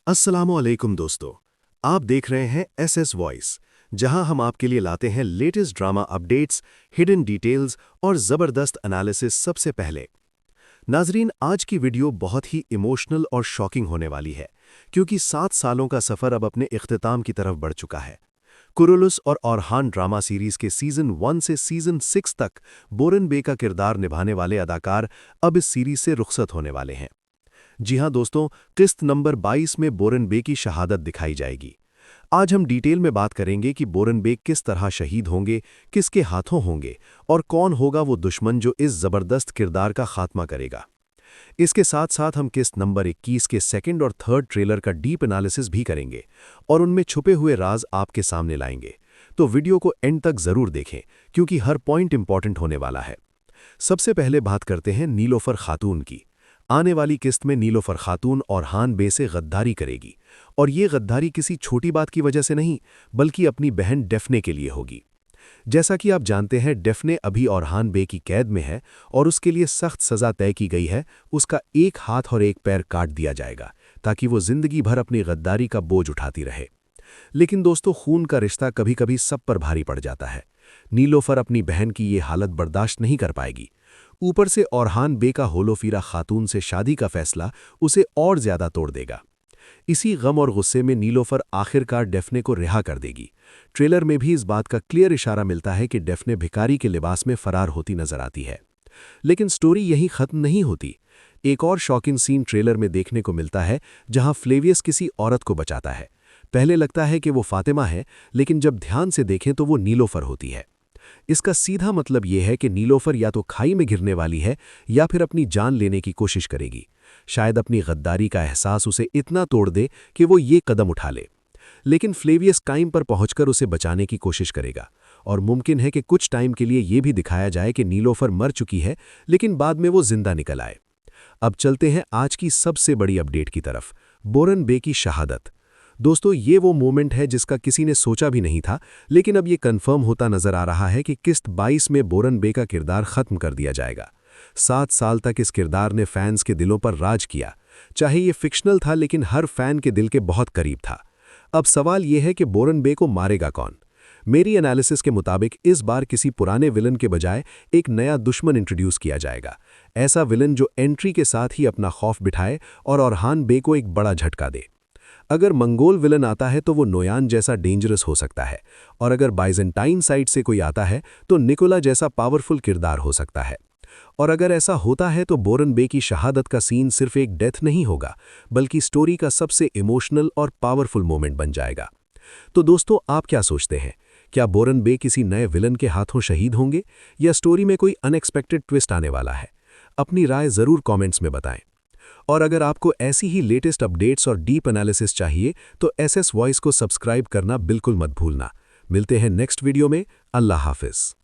अस्सलामुअलैकुम दोस्तों, आप देख रहे हैं एसएस वॉइस, जहां हम आपके लिए लाते हैं latest drama updates, hidden details और ज़बरदस्त एनालिसिस सबसे पहले। नाजरीन, आज की वीडियो बहुत ही इमोशनल और शॉकिंग होने वाली है, क्योंकि 7 सालों का सफ़र अब अपने इख्तिताम की तरफ बढ़ चुका है। कुरुलुस और औरहान ड्रामा सीरीज़ के सीज़न 1 से सीज़न 6 तक बोरन बे का किरदार निभाने वाले अदाकार अब इस सीरीज़ से रुखसत होने वाले हैं। जी हां दोस्तों, किस्त नंबर 22 में बोरन बे की शहादत दिखाई जाएगी। आज हम डिटेल में बात करेंगे कि बोरन बे किस तरह शहीद होंगे, किसके हाथों होंगे और कौन होगा वो दुश्मन जो इस ज़बरदस्त किरदार का खात्मा करेगा। इसके साथ साथ हम किस्त नंबर 21 के सेकंड और थर्ड ट्रेलर का डीप एनालिसिस भी करेंगे और उनमें छुपे हुए राज आपके सामने लाएंगे। तो वीडियो को एंड तक ज़रूर देखें, क्योंकि हर पॉइंट इंपॉर्टेंट होने वाला है। सबसे पहले बात करते हैं नीलोफर खातून की। आने वाली किस्त में नीलोफर खातून औरहान बे से गद्दारी करेगी, और ये गद्दारी किसी छोटी बात की वजह से नहीं, बल्कि अपनी बहन डेफने के लिए होगी। जैसा कि आप जानते हैं, डेफने अभी औरहान बे की कैद में है और उसके लिए सख्त सज़ा तय की गई है। उसका एक हाथ और एक पैर काट दिया जाएगा, ताकि वो जिंदगी भर अपनी गद्दारी का बोझ उठाती रहे। लेकिन दोस्तों, खून का रिश्ता कभी कभी सब पर भारी पड़ जाता है। नीलोफर अपनी बहन की ये हालत बर्दाश्त नहीं कर पाएगी। ऊपर से औरहान बे का होलोफीरा खातून से शादी का फैसला उसे और ज्यादा तोड़ देगा। इसी गम और गुस्से में नीलोफर आखिरकार डेफने को रिहा कर देगी। ट्रेलर में भी इस बात का क्लियर इशारा मिलता है कि डेफने भिखारी के लिबास में फरार होती नजर आती है। लेकिन स्टोरी यहीं खत्म नहीं होती। एक और शॉकिंग सीन ट्रेलर में देखने को मिलता है, जहां फ्लेवियस किसी औरत को बचाता है। पहले लगता है कि वो फातिमा है, लेकिन जब ध्यान से देखें तो वो नीलोफर होती है। इसका सीधा मतलब यह है कि नीलोफर या तो खाई में गिरने वाली है या फिर अपनी जान लेने की कोशिश करेगी। शायद अपनी गद्दारी का एहसास उसे इतना तोड़ दे कि वो ये कदम उठा ले। लेकिन फ्लेवियस टाइम पर पहुंचकर उसे बचाने की कोशिश करेगा, और मुमकिन है कि कुछ टाइम के लिए यह भी दिखाया जाए कि नीलोफर मर चुकी है, लेकिन बाद में वो जिंदा निकल आए। अब चलते हैं आज की सबसे बड़ी अपडेट की तरफ, बोरन बे की शहादत। दोस्तों, ये वो मोमेंट है जिसका किसी ने सोचा भी नहीं था, लेकिन अब ये कंफर्म होता नजर आ रहा है कि किस्त 22 में बोरन बे का किरदार खत्म कर दिया जाएगा। 7 साल तक इस किरदार ने फैंस के दिलों पर राज किया। चाहे ये फिक्शनल था, लेकिन हर फैन के दिल के बहुत करीब था। अब सवाल यह है कि बोरन बे को मारेगा कौन? मेरी एनालिसिस के मुताबिक इस बार किसी पुराने विलन के बजाय एक नया दुश्मन इंट्रोड्यूस किया जाएगा। ऐसा विलन जो एंट्री के साथ ही अपना खौफ बिठाए और औरहान बे को एक बड़ा झटका दे। अगर मंगोल विलन आता है तो वो नोयान जैसा डेंजरस हो सकता है, और अगर बाइजेंटाइन साइड से कोई आता है तो निकोला जैसा पावरफुल किरदार हो सकता है। और अगर ऐसा होता है तो बोरन बे की शहादत का सीन सिर्फ एक डेथ नहीं होगा, बल्कि स्टोरी का सबसे इमोशनल और पावरफुल मोमेंट बन जाएगा। तो दोस्तों, आप क्या सोचते हैं? क्या बोरन बे किसी नए विलन के हाथों शहीद होंगे, या स्टोरी में कोई अनएक्सपेक्टेड ट्विस्ट आने वाला है? अपनी राय ज़रूर कमेंट्स में बताएं। और अगर आपको ऐसी ही लेटेस्ट अपडेट्स और डीप एनालिसिस चाहिए तो एसएस वॉइस को सब्सक्राइब करना बिल्कुल मत भूलना। मिलते हैं नेक्स्ट वीडियो में। अल्लाह हाफिज़।